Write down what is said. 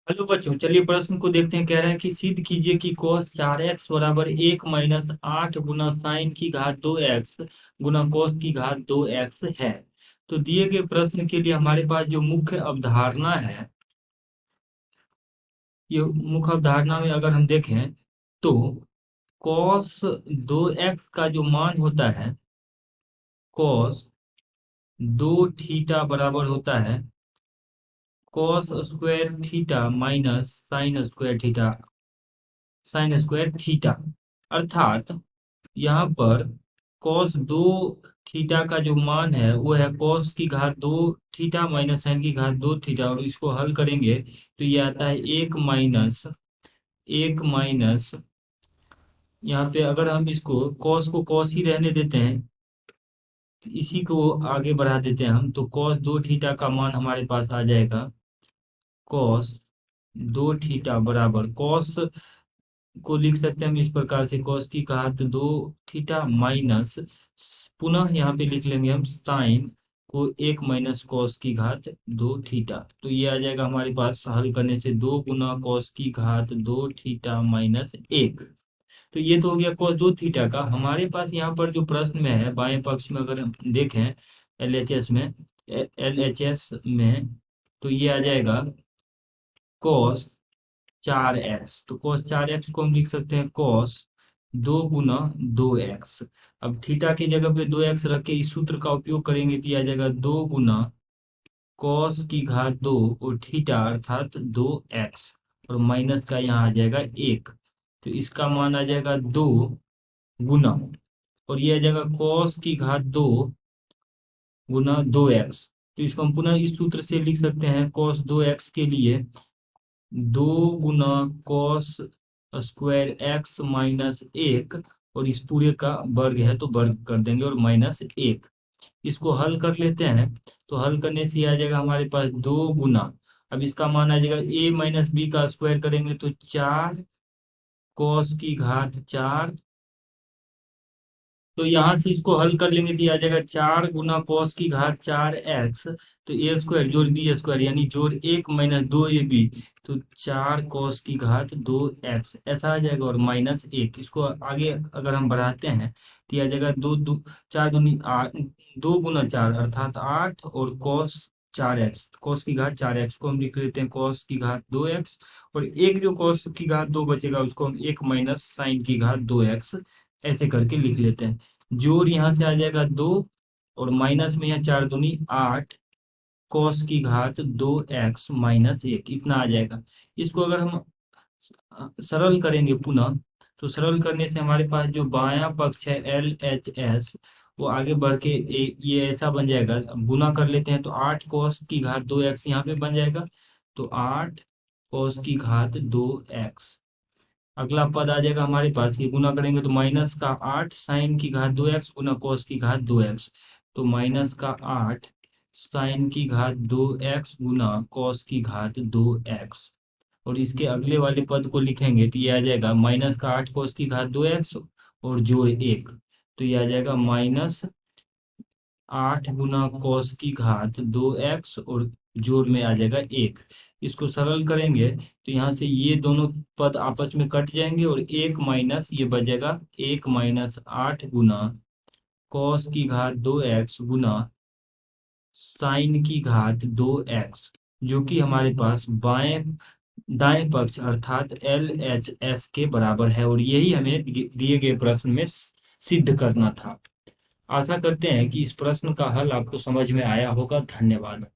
Hello बच्चों, चलिए प्रश्न को देखते हैं। कह रहे हैं कि सिद्ध कीजिए कि cos 4x बराबर 1 - 8 गुना साइन की घात 2x गुना cos की घात 2x है। तो दिए गए प्रश्न के लिए हमारे पास जो मुख्य अवधारणा है, ये मुख्य अवधारणा में अगर हम देखें तो cos 2x का जो मान होता है, cos 2 थीटा बराबर होता है cos square theta minus sine square theta. अर्थात यहाँ पर cos 2 थीटा का जो मान है वो है cos की घात 2 थीटा माइनस साइन की घात 2 थीटा, और इसको हल करेंगे तो ये आता है एक माइनस यहाँ पे अगर हम इसको cos को cos ही रहने देते हैं, तो इसी को आगे बढ़ा देते हैं हम, तो cos 2 थीटा का मान हमारे पास आ जाएगा cos 2 थीटा बराबर cos को लिख सकते हैं हम इस प्रकार से, cos की घात 2 थीटा माइनस, पुनः यहाँ पे लिख लेंगे हम साइन को 1 - cos की घात 2 थीटा। तो ये आ जाएगा हमारे पास हल करने से 2 गुना cos की घात 2 थीटा माइनस 1। तो ये तो हो गया cos 2 थीटा का। हमारे पास यहाँ पर जो प्रश्न में है, बाएं पक्ष में अगर हम देखें एल एच एस में, तो ये आ जाएगा cos 4x। तो cos 4x को हम लिख सकते हैं cos 2 गुना 2x। अब थीटा की जगह पे 2x रख के इस सूत्र का उपयोग करेंगे तो यह आ जाएगा 2 गुना cos की घात 2 और थीटा अर्थात 2x, और माइनस का यहाँ आ जाएगा 1। तो इसका मान आ जाएगा 2 गुना, और ये आ जाएगा cos की घात 2 गुना 2x। तो इसको हम पुनः इस सूत्र से लिख सकते हैं cos 2x के लिए 2 गुना cos स्क्वायर एक्स माइनस 1, और इस पूरे का वर्ग है तो वर्ग कर देंगे और माइनस 1। इसको हल कर लेते हैं, तो हल करने से आ जाएगा हमारे पास 2 गुना, अब इसका मान आ जाएगा a माइनस बी का स्क्वायर करेंगे तो 4 cos की घात 4। तो यहाँ से इसको हल कर लेंगे तो ये आ जाएगा 4 गुना cos की घात 4x, तो ए स्क्वायर जोड़ बी स्क्वायर यानी जोड़ 1 - 2ab, तो 4 cos की घात 2x ऐसा आ जाएगा, और माइनस 1। इसको आगे अगर हम बढ़ाते हैं तो ये आ जाएगा 2 गुना 4 अर्थात 8, और cos की घात 4x को हम लिख लेते हैं cos की घात 2x, और एक जो cos की घात 2 बचेगा उसको हम 1 - sin की घात 2x ऐसे करके लिख लेते हैं। जोड़ यहाँ से आ जाएगा 2, और माइनस में यहाँ 4 दूनी 8 cos की घात 2x - 1 इतना आ जाएगा। इसको अगर हम सरल करेंगे पुनः, तो सरल करने से हमारे पास जो बायां पक्ष है LHS, वो आगे बढ़ के ये ऐसा बन जाएगा। अब गुना कर लेते हैं तो 8 cos की घात 2x यहाँ पे बन जाएगा, तो 8 cos की घात 2x। अगला पद आ जाएगा हमारे पास, ये गुना करेंगे तो माइनस का 8 sin की घात 2x गुना cos की घात 2x, तो माइनस का 8 sin की घात 2x गुना cos की घात 2x। और इसके अगले वाले पद को लिखेंगे तो ये आ जाएगा माइनस का 8 cos की घात 2x और जोड़ 1, तो ये आ जाएगा -8 गुना cos की घात 2x और जोड़ में आ जाएगा 1। इसको सरल करेंगे तो यहाँ से ये दोनों पद आपस में कट जाएंगे, और एक माइनस ये बचेगा 1 - 8 गुना cos की घात 2x गुना sin की घात 2x, जो कि हमारे पास दाएं पक्ष अर्थात LHS के बराबर है, और यही हमें दिए गए प्रश्न में सिद्ध करना था। आशा करते हैं कि इस प्रश्न का हल आपको समझ में आया होगा। धन्यवाद।